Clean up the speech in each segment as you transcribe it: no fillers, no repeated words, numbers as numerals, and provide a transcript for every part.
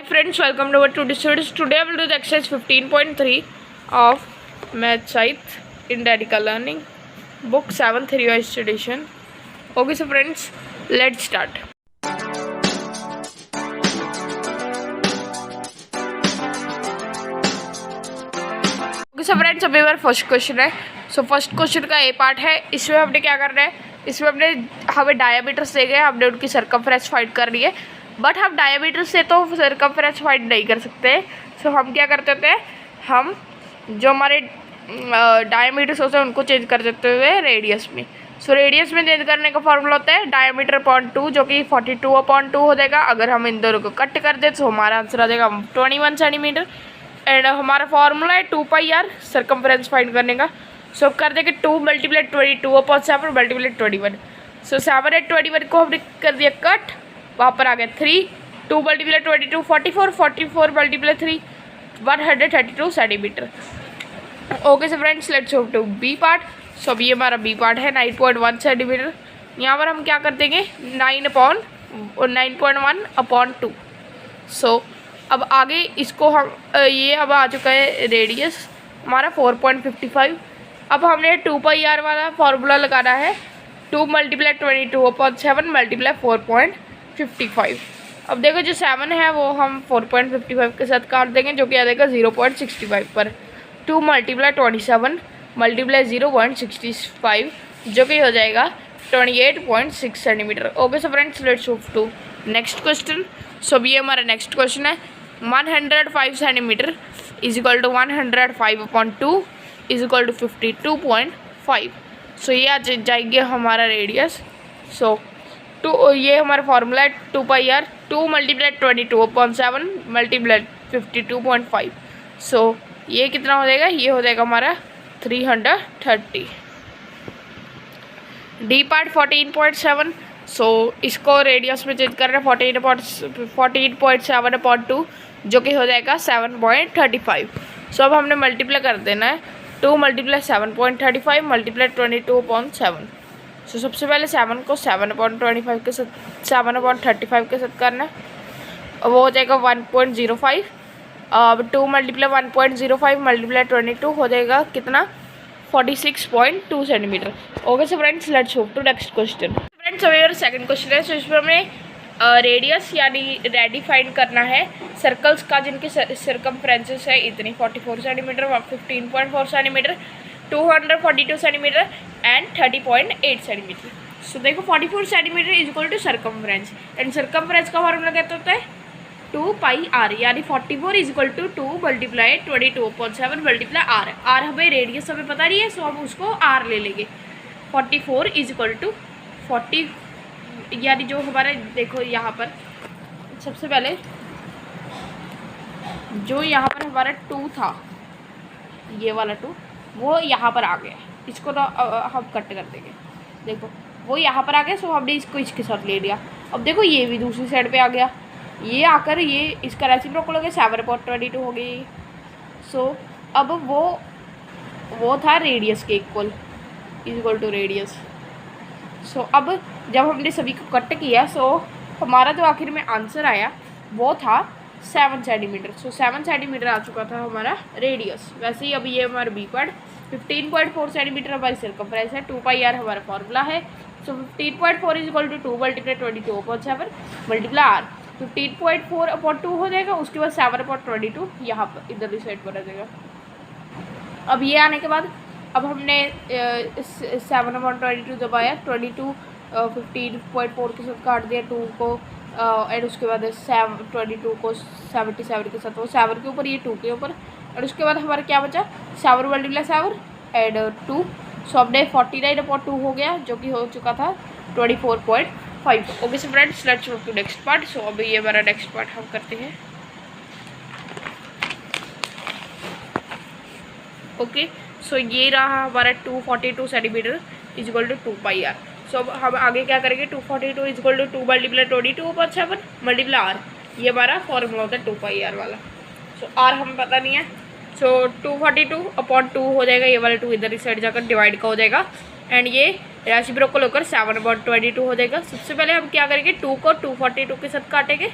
friends, welcome to our today's studies. Today I will do the exercise 15.3 of Math Scythe in Radical Learning, book 7th revised edition. Okay, so friends, let's start. Okay, so friends, अभी हमारा first question है. So first question का ए part है. इसमें हमने क्या करना है, इसमें हमें डायमीटर्स दे गए, हमने उनकी सर्कमफ्रेंस फाइंड करनी है. बट हम डायमीटर से तो सर्कमफ्रेंस फाइंड नहीं कर सकते. सो हम क्या करते थे, हम जो हमारे डायमीटर्स होते हैं उनको चेंज कर देते हुए रेडियस में. सो रेडियस में चेंज करने का फॉर्मूला होता है डायमीटर अपॉन 2, जो कि 42/2 हो जाएगा. अगर हम इन दोनों को कट कर दे तो हमारा आंसर आ जाएगा 21 सेंटीमीटर. एंड हमारा फॉर्मूला है 2πr सर्कमफ्रेंस फाइंड करने का. सो अब कर देंगे 2 × 22/7 × 21. सो 7 और 21 को हमने कर दिया कट, वहाँ पर आ गया 3. 2 × 22 44, 44 × 3 132 centimetre. Okay so friends, let's move to B part. So अभी ये हमारा बी पार्ट है 9.1 सेंटीमीटर. यहाँ पर हम क्या कर देंगे 9.1/2. सो अब आगे इसको हम ये अब आ चुका है रेडियस हमारा 4.55. अब हमने 2πr वाला फॉर्मूला लगाना है. 2 × 22/7 × 4.55. अब देखो जो 7 है वो हम 4.55 के साथ काट देंगे, जो कि आ जाएगा 0.65 पर. 2 × 27 × 0.65, जो कि हो जाएगा 28.6 centimetre. Okay so friends, let's move to next question. So ये हमारा नेक्स्ट क्वेश्चन है 105 centimetre is equal to 105/2 is equal to 52.5. So ये आ जाएगी हमारा रेडियस. सो ये हमारा फॉर्मूला है 2πr 2 × 22/7 × 52.5. सो ये कितना हो जाएगा, ये हो जाएगा हमारा 330. D part 14.7. सो इसको रेडियस में चेंज कर रहे हैं 14.7/2, जो कि हो जाएगा 7.35. सो अब हमने मल्टीप्लाई कर देना है 2 × 7.35 × 22/7. सो सबसे पहले 7 को 7/25 के साथ 7/35 के साथ करना है, वो हो जाएगा 1.05. अब 2 × 1.05 × 22 हो जाएगा कितना 46.2 centimetre. Okay so friends, let's move to next question. Friends अभी मेरा सेकंड क्वेश्चन है. सो इसमें हमें रेडियस यानी रेडी फाइंड करना है सर्कल्स का जिनके सर्कमफ्रेंसेस है इतनी 44 centimetre 15.4 centimetre 242 centimetre and 30.8 centimetre. So देखो 44 centimetre is equal to circumference, and circumference का फॉर्मूला क्या होता है 2πr, यानी 44 is equal to 2 × 22/7 × r. r हमें रेडियस हमें पता नहीं है, सो हम उसको r ले लेंगे. 44 इज इक्वल टू 40, यानी जो हमारा देखो यहाँ पर सबसे पहले जो यहाँ पर हमारा 2 था, ये वाला 2 वो यहाँ पर आ गया. इसको तो हम कट कर देंगे. देखो वो यहाँ पर आ गया, सो हमने इसको इसके साथ ले लिया. अब देखो ये भी दूसरी साइड पे आ गया, ये आकर ये इसका रेसिप्रोकल हो गया 7/22 हो गई. सो अब वो था रेडियस के equal is equal to radius. So अब जब हमने सभी को कट किया, सो हमारा जो आखिर में आंसर आया वो था 7 सेंटीमीटर. सो 7 सेंटीमीटर आ चुका था हमारा रेडियस. वैसे ही अभी ये हमारा बी पार्ट 15.4 सेंटीमीटर हमारी सर्कमफ्रेंस है. 2πr हमारा फॉर्मूला है. सो 15.4 इज इक्वल टू 2 × 22/7 × r. 15.4/2 हो जाएगा, उसके बाद 7/22 यहाँ पर इधर साइड पर आ जाएगा. अब ये आने के बाद अब हमने 7/22 दबाया, 22 15.4 के साथ काट दिया 2 को, एंड उसके बाद 22 को 77 के साथ, वो 7 के ऊपर ये 2 के ऊपर, और उसके बाद हमारा क्या बचा 7 × 7 एंड 2. सो हमने 49/2 हो गया, जो कि हो चुका था 24.5. Okay so friends, let's move to next part. So अभी ये हमारा नेक्स्ट पार्ट हम करते हैं. ओके सो ये रहा हमारा 242 centimetre is equal to 2πr. So अब हम आगे क्या करेंगे 242 इज इक्वल टू 2 × 22/7 × r. ये हमारा फॉर्मूला होता है 2πr वाला. सो r हमें पता नहीं है, सो 242/2 हो जाएगा, ये वाला 2 इधर इस साइड जाकर डिवाइड का हो जाएगा, एंड ये रेसिप्रोकल होकर 7/22 हो जाएगा. सबसे पहले हम क्या करेंगे 2 को 242 के साथ काटेंगे,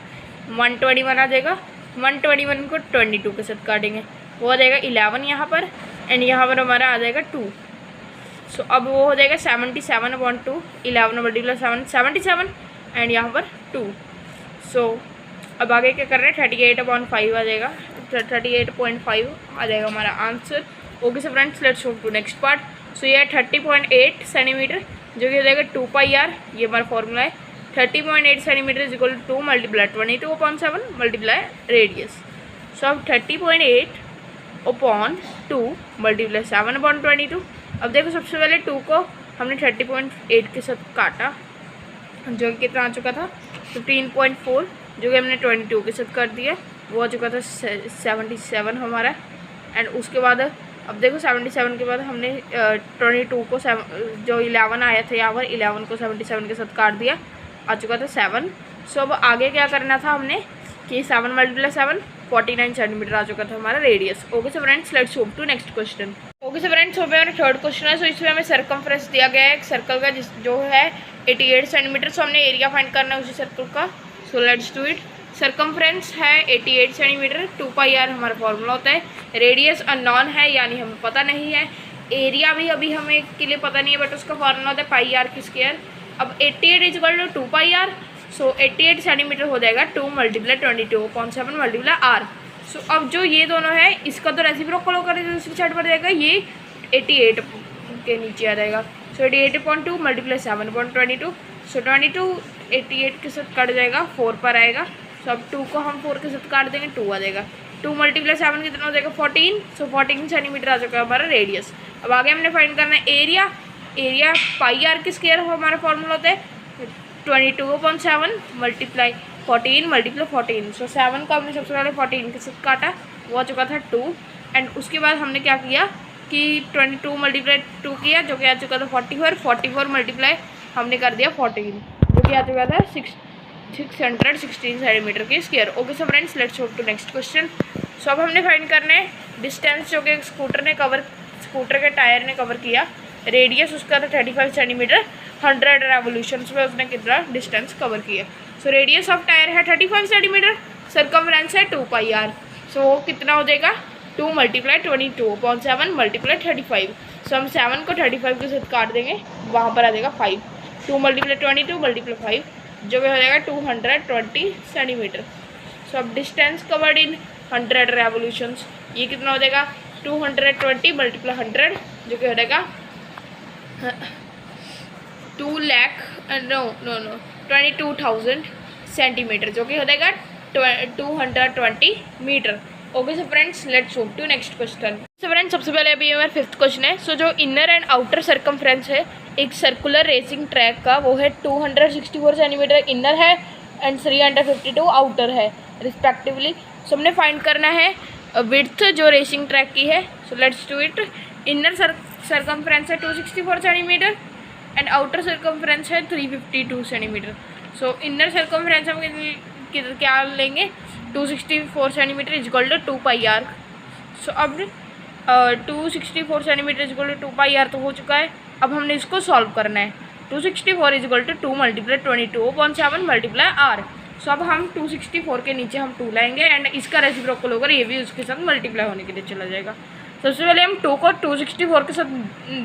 121 आ जाएगा. 121 को 22 के साथ काटेंगे, वो आ जाएगा 11 यहाँ पर, एंड यहाँ पर हमारा आ जाएगा 2। सो अब वो हो जाएगा 77/2, 11 मल्टीप्लाई 7 77, एंड यहाँ पर 2। सो अब आगे क्या कर रहे हैं, 38/5 आ जाएगा, 38.5 आ जाएगा हमारा answer. Okay so friends, let's move to next part. So ये है 30.8 सेंटीमीटर, जो कि हो जाएगा 2πr, ये हमारा फॉर्मूला है। 30.8 centimetre is equal to 2 multiply 22/7 multiply radius. So अब 30.8/2 मल्टीप्लाई 7/22। अब देखो सबसे पहले 2 को हमने 30.8 के साथ काटा, जो कि कितना आ चुका था 15.4, जो कि हमने 22 के साथ कर दिया, वो आ चुका था 77 हमारा। एंड उसके बाद अब देखो 77 के बाद हमने 22 को जो 11 आया था यहाँ पर 11 को 77 के साथ काट दिया, आ चुका था 7। सो अब आगे क्या करना था हमने कि 7 मल्टीप्लाई 7 49 सेंटीमीटर आ चुका था हमारा radius. Okay so friends, let's move to next question. Okay so friends, हमारा थर्ड क्वेश्चन है। सो इसमें हमें सर्कमफ्रेंस दिया गया है एक सर्कल का, जो है 88 सेंटीमीटर। सो हमने एरिया फाइंड करना है उसी सर्कल का। So let's do it. Circumference है 88 सेंटीमीटर, 2πr हमारा फॉर्मूला होता है। रेडियस अननोन है, यानी हमें पता नहीं है। एरिया भी अभी हमें के लिए पता नहीं है, बट उसका फॉर्मूला होता है πr²। अब 88 is equal to 2πr। So 88 centimetre हो जाएगा 2 मल्टीप्लाई 22/7 मल्टीप्लाई r। सो अब जो ये दोनों है, इसका तो रेसिप्रोकल होकर दूसरी साइड पर जाएगा, ये 88 के नीचे आ जाएगा। सो 88.2 मल्टीप्लाई 7/22। सो 22 88 के साथ कट जाएगा, 4 पर आएगा। सो अब 2 को हम 4 के साथ काट देंगे, 2 आ जाएगा। 2 मल्टीप्लाई 7 कितना हो जाएगा 14। सो 14 सेंटीमीटर आ चुका है हमारा रेडियस। अब आगे हमने फाइंड करना है एरिया। एरिया πr² हमारा फॉर्मूला होता है 22/7 मल्टीप्लाई 14 मल्टीप्लाई 14। सो 7 को हमने सबसे पहले 14 के साथ काटा, वो आ चुका था 2। एंड उसके बाद हमने क्या किया कि 22 मल्टीप्लाई 2 किया, जो कि आ चुका था 44। 44 मल्टीप्लाई हमने कर दिया 14, जो कि आ चुका था 616 सेंटीमीटर के square. Okay so friends, let's move to next question. So अब हमने फाइंड करना है डिस्टेंस, जो कि स्कूटर के टायर ने कवर किया। रेडियस उसका था 35 सेंटीमीटर, 100 रेवोल्यूशंस में उसने कितना डिस्टेंस कवर किया। सो रेडियस ऑफ टायर है 35 सेंटीमीटर, सर्कमफ्रेंस है 2πr। सो कितना हो जाएगा 2 मल्टीप्लाई 22/7 मल्टीप्लाई 35। सो हम 7 को 35 के साथ काट देंगे, वहाँ पर आ जाएगा 5। 2 मल्टीप्लाई 22 मल्टीप्लाई 5, जो भी हो जाएगा 220 सेंटीमीटर। सो अब डिस्टेंस कवर्ड इन 100 रेवोल्यूशंस, ये कितना हो जाएगा 220 मल्टीप्लाई 100, जो कि हो जाएगा 22,000 सेंटीमीटर, जो कि हो जाएगा 220 metre. Okay so friends, let's move to next question. So friends, सबसे पहले अभी हमारा 5th क्वेश्चन है। सो जो इनर एंड आउटर सर्कमफ्रेंस है एक सर्कुलर रेसिंग ट्रैक का, वो है 264 सेंटीमीटर इनर है एंड 352 आउटर है रिस्पेक्टिवली। सो हमने फाइंड करना है विड्थ जो रेसिंग ट्रैक की है। So let's do it. Inner circumference है 264 सेंटीमीटर एंड आउटर सर्कमफ्रेंस है 352 सेंटीमीटर। सो इनर सर्कमफ्रेंस हम क्या लेंगे 264 centimetre is equal to 2πr। So अब 264 centimetre is equal to 2πr तो हो चुका है। अब हमने इसको सॉल्व करना है। 264 is equal to 2 multiply 22/7 multiply r। So अब हम 264 के नीचे हम 2 लाएंगे एंड इसका रेसिप्रोकल होकर ये भी उसके साथ मल्टीप्लाई होने के लिए चला जाएगा। सबसे पहले हम 2 को 264 के साथ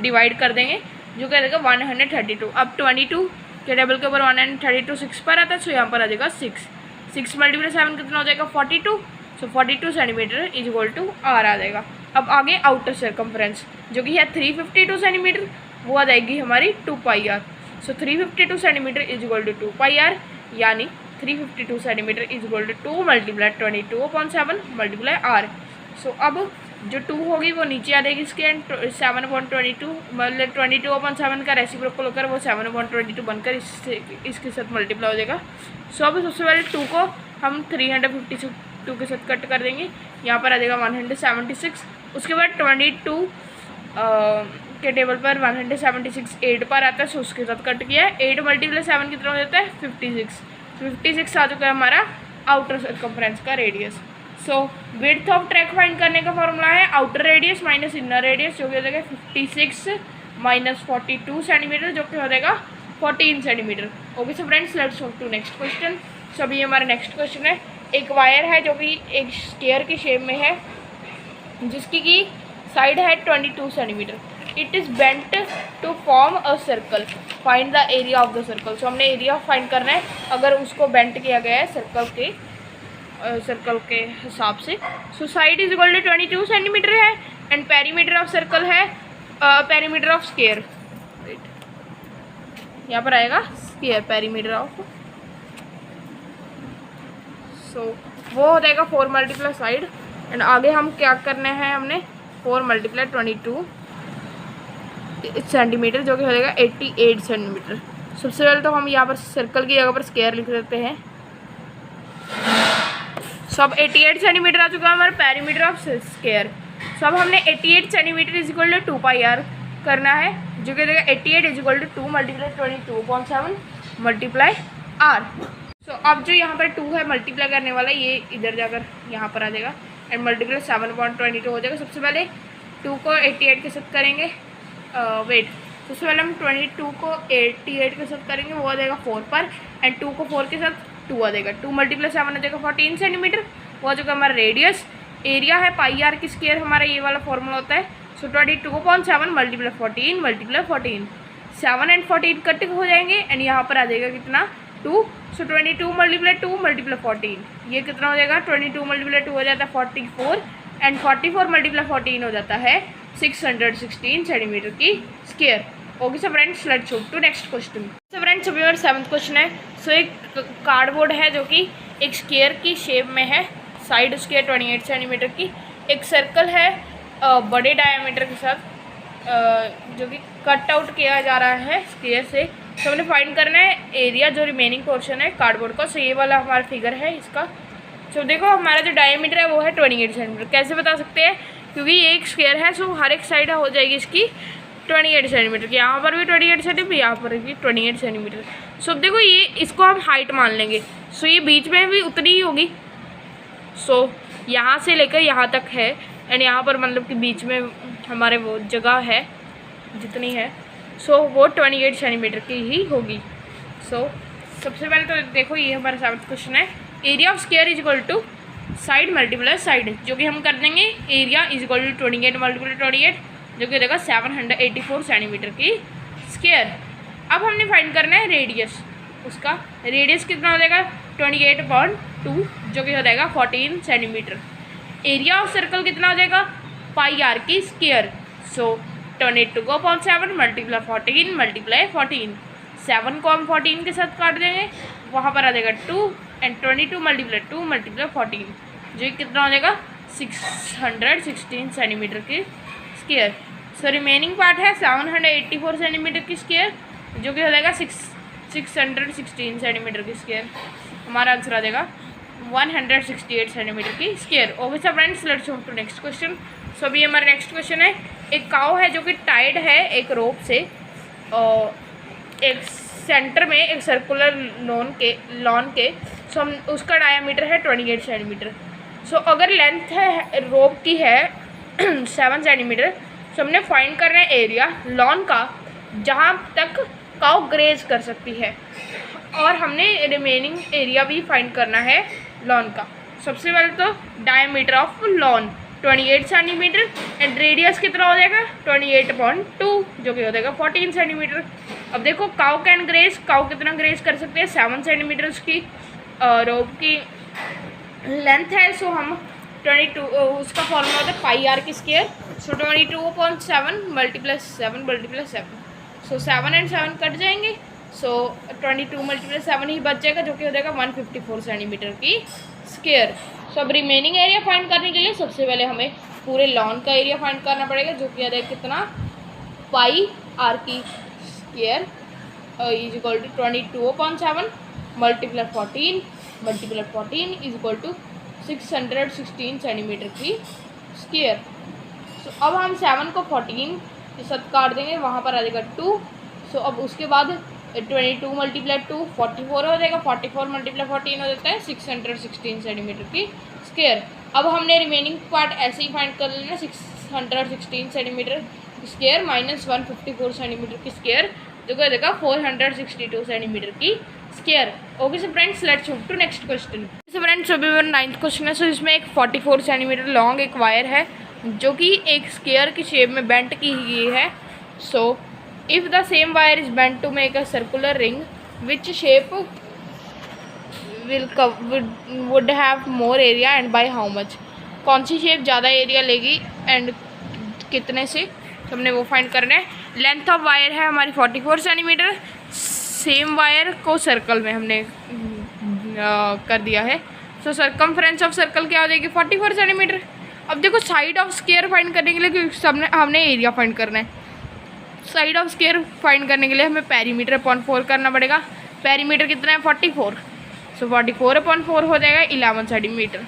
डिवाइड कर देंगे, जो क्या रहेगा 132। अब 22 के टेबल के ऊपर 132 6 पर आता है, सो यहाँ पर आ जाएगा 6 मल्टीप्लाई 7 कितना हो जाएगा 42। So 42 centimetre is equal to r आ जाएगा। अब आगे आउटर सर्कमफ्रेंस, जो कि है 352 सेंटीमीटर, वो आ जाएगी हमारी 2πr। So 352 centimetre is equal to 2πr, यानी 352 centimetre is equal to 2 multiply 22/7 multiply r। So अब जो 2 होगी वो नीचे आ जाएगी इसके, एंड 7/22 मतलब 22/7 का रेसिप्रोकल होकर वो 7/22 बनकर इसके साथ मल्टीप्लाई हो जाएगा। सो अब सबसे पहले 2 को हम 352 के साथ कट कर देंगे, यहाँ पर आ जाएगा 176। उसके बाद 22 के टेबल पर 176 8 पर आता है, सो उसके साथ कट किया है। 8 मल्टीप्लाई 7 कितना हो जाता है 56 आ चुका है हमारा आउटर सर्कमफ्रेंस का radius. So width of track find करने का फॉर्मूला है outer radius minus inner radius, जो कि हो जाएगा 56 माइनस 42 सेंटीमीटर, जो कि हो जाएगा 14 centimetre. Okay so friends, let's move to next question. So अभी हमारा नेक्स्ट क्वेश्चन है एक वायर है जो कि एक स्क्वायर की शेप में है, जिसकी की साइड है 22 centimetre. It is bent to form a circle, find the area of the circle. So हमने एरिया फाइंड करना है अगर उसको बेंट किया गया है सर्कल के हिसाब से। So side is equal to 22 centimetre है एंड पेरीमीटर ऑफ सर्कल है पेरीमीटर ऑफ स्क्वायर, यहाँ पर आएगा स्क्वायर पेरीमीटर ऑफ। सो वो हो जाएगा 4 मल्टीप्लाई साइड एंड आगे हम क्या करना है, हमने 4 मल्टीप्लाई 22 सेंटीमीटर जो कि हो जाएगा 88 सेंटीमीटर। सबसे पहले तो हम यहाँ पर सर्कल की जगह पर स्क्वायर लिख देते हैं। सब 88 सेंटीमीटर आ चुका है हमारा पेरीमीटर ऑफ स्क्वायर। सब हमने 88 centimetre is equal to 2πr करना है, जो कि देगा 88 is equal to 2 multiply 22.7 multiply R. So अब जो यहाँ पर 2 है मल्टीप्लाई करने वाला, ये इधर जाकर यहाँ पर आ जाएगा एंड मल्टीप्लाई 7.22 हो जाएगा। सबसे पहले 2 को 88 के साथ करेंगे, सबसे पहले हम 22 को 88 के साथ करेंगे, वो आ जाएगा 4 पर एंड 2 को 4 के साथ 2 आ जाएगा। 2 मल्टीप्लाई 7 आ जाएगा 14 सेंटीमीटर, वो आ जाएगा हमारा रेडियस। एरिया है पाई आर की स्क्वायर, हमारा ये वाला फॉर्मूला होता है। सो 22.7 मल्टीप्लाई 14 मल्टीप्लाई 14, 7 एंड 14 कट हो जाएंगे एंड यहाँ पर आ जाएगा कितना 2। सो 22 मल्टीप्लाई 2 मल्टीप्लाई 14, ये कितना हो जाएगा 22 मल्टीप्लाई 2 हो जाता है 44 एंड 44 मल्टीप्लाई 14 हो जाता है 616 सेंटीमीटर की square. Okay so friends, let's move to next question. So friends अभी मेरा 7th क्वेश्चन है। सो एक कार्डबोर्ड है जो कि एक स्क्वायर की शेप में है, साइड उसके 28 सेंटीमीटर की। एक सर्कल है बड़े डायमीटर के साथ जो कि कट आउट किया जा रहा है स्क्वायर से। तो हमने फाइंड करना है एरिया जो रिमेनिंग पोर्शन है कार्डबोर्ड का। सो ये वाला हमारा फिगर है इसका। सो देखो हमारा जो डायमीटर है वो है 28 सेंटीमीटर। कैसे बता सकते हैं, क्योंकि ये एक स्क्वायर है, सो हर एक साइड हो जाएगी इसकी 28 सेंटीमीटर की। यहाँ पर भी 28 सेंटीमीटर, यहाँ पर भी 28 सेंटीमीटर। सो देखो ये इसको हम हाइट मान लेंगे। सो ये बीच में भी उतनी ही होगी। सो यहाँ से लेकर यहाँ तक है एंड यहाँ पर मतलब कि बीच में हमारे वो जगह है जितनी है, सो वो 28 सेंटीमीटर की ही होगी। सो सबसे पहले तो देखो ये हमारा 7th क्वेश्चन है। Area of square is equal to side multiply side, जो कि हम कर देंगे area is equal to 28 multiply 28, जो कि देगा 784 सेंटीमीटर की स्क्वायर। अब हमने फाइंड करना है रेडियस, उसका रेडियस कितना हो जाएगा 28.2, जो कि हो जाएगा 14 सेंटीमीटर। एरिया ऑफ सर्कल कितना हो जाएगा पाई आर की स्क्वायर। सो 22.7 मल्टीप्लाई 14 मल्टीप्लाई 14, 7 को हम 14 के साथ काट देंगे, वहाँ पर आ जाएगा 2 एंड 22 मल्टीप्लाई 2 मल्टीप्लाई 14, जो कितना हो जाएगा 616 सेंटीमीटर की स्क्वायर। सो रिमेनिंग पार्ट है 784 सेंटीमीटर की स्क्वायर, जो कि हो जाएगा 616 सेंटीमीटर की स्क्वायर। हमारा आंसर आ जाएगा 168 सेंटीमीटर की square. Okay so friends, let's move to next question. So अभी हमारा नेक्स्ट क्वेश्चन है। एक काऊ है जो कि टाइड है एक रोप से, एक सेंटर में एक सर्कुलर लॉन के सो हम उसका डायामीटर है 28 सेंटीमीटर। सो अगर लेंथ है रोप की है 7 सेंटीमीटर, सो हमने फाइंड करना है एरिया लॉन का जहाँ तक काऊ ग्रेज कर सकती है, और हमने रिमेनिंग एरिया भी फाइंड करना है लॉन का। सबसे पहले तो diameter of lawn 28 centimetre and radius कितना हो जाएगा 28.2, जो कि हो जाएगा 14 सेंटीमीटर। अब देखो काऊ कैन ग्रेज, काऊ कितना ग्रेज कर सकते हैं 7 सेंटीमीटर उसकी रोप की लेंथ है। सो हम 22 उसका फॉर्मूला होता है पाई आर की square. So 22.7 multiply 7 multiply 7, so 7 and 7 cut जाएंगे। सो 22 मल्टीप्लाई 7 ही बच जाएगा, जो कि हो जाएगा 154 सेंटीमीटर की स्क्वायर। सो अब रिमेनिंग एरिया फाइंड करने के लिए सबसे पहले हमें पूरे लॉन का एरिया फाइंड करना पड़ेगा, जो कि आ जाएगा कितना पाई आर की square is equal to 22.7 multiply 14 multiply 14 is equal to 616 centimetre की स्क्वायर। सो अब हम 7 को 14 के साथ काट देंगे, वहाँ पर आ जाएगा 2। सो अब उसके बाद 22 मल्टीप्लाई 2 44 हो जाएगा, 44 मल्टीप्लाई 14 हो जाता है 616 सेंटीमीटर की स्क्वायर। अब हमने रिमेनिंग पार्ट ऐसे ही फाइंड कर लेना, 616 सेंटीमीटर स्क्वायर माइनस 154 सेंटीमीटर की स्क्वायर, जो कि हो जाएगा 462 सेंटीमीटर की square. Okay so friends let's move to next question. So friends अभी मेरा 9th क्वेश्चन है। सो इसमें एक 44 सेंटीमीटर लॉन्ग एक वायर है जो कि एक स्क्वायर की शेप में बेंट की गई है। So if the same wire is bent to make a circular ring which shape would have more area and by how much. कौन सी शेप ज़्यादा एरिया लेगी एंड कितने से, तो हमने वो फाइंड करना है। लेंथ ऑफ वायर है हमारी 44 सेंटीमीटर। सेम वायर को सर्कल में हमने कर दिया है। सो सरकमफ्रेंस ऑफ सर्कल क्या हो जाएगी 44 सेंटीमीटर। अब देखो साइड ऑफ स्क्वायर फाइंड करने के लिए क्योंकि हमने एरिया फाइंड करना है। साइड ऑफ स्क्वायर फाइंड करने के लिए हमें पेरीमीटर अपॉन 4 करना पड़ेगा। पेरीमीटर कितना है 44। सो 44 अपॉन 4 हो जाएगा 11 सेंटीमीटर।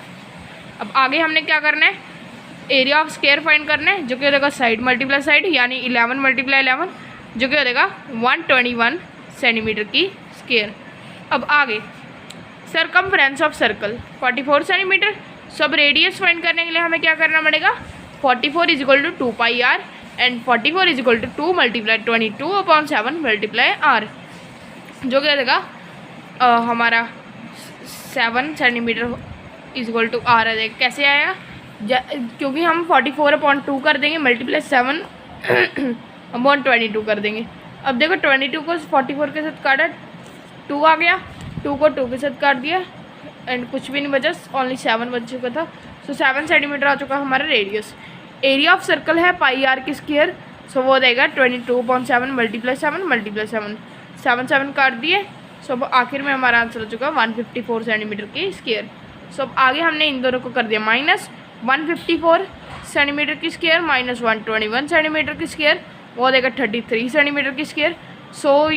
अब आगे हमने क्या करना है, एरिया ऑफ स्क्वायर फाइंड करना है जो कि हो जाएगा साइड मल्टीप्लाई साइड यानी 11 मल्टीप्लाई 11 जो कि हो जाएगा 121 सेंटीमीटर की स्क्वायर। अब आगे सरकमफ्रेंस ऑफ सर्कल 44 सेंटीमीटर। सब रेडियस फाइंड करने के लिए हमें क्या करना पड़ेगा 44 is equal to 2 pi R and 44 is equal to 2 multiply 22 upon 7 multiply R जो कि हो जाएगा हमारा 7 centimetre is equal to R आ जाएगा। कैसे आएगा, क्योंकि हम 44 अपॉन 2 कर देंगे मल्टीप्लाई 7 अपॉन 22 कर देंगे। अब देखो 22 को 44 के साथ काटा 2 आ गया, 2 को 2 के साथ काट दिया एंड कुछ भी नहीं बचा, ओनली 7 बच चुका था। सो 7 सेंटीमीटर आ चुका हमारा रेडियस। एरिया ऑफ सर्कल है पाई आर की स्क्वायर। सो वो देगा 22/7 मल्टीप्लाई 7 मल्टीप्लाई 7 7 7 काट दिए। सो अब आखिर में हमारा आंसर हो चुका 154 सेंटीमीटर की स्क्वायर। सो अब आगे हमने इन दोनों को कर दिया माइनस 154 सेंटीमीटर की स्क्वायर माइनस 121 सेंटीमीटर की स्क्वायर वो देगा 33 सेंटीमीटर की square. So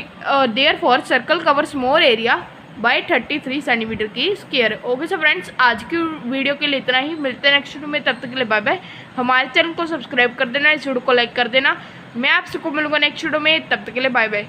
therefore circle covers more area bye 33 centimetre की स्क्वायर। ओके सो फ्रेंड्स आज की वीडियो के लिए इतना ही, मिलते हैं नेक्स्ट वीडियो में, तब तक के लिए बाय बाय। हमारे चैनल को सब्सक्राइब कर देना, इस वीडियो को लाइक कर देना। मैं आपसे को मिलूंगा नेक्स्ट वीडियो में, तब तक के लिए बाय बाय।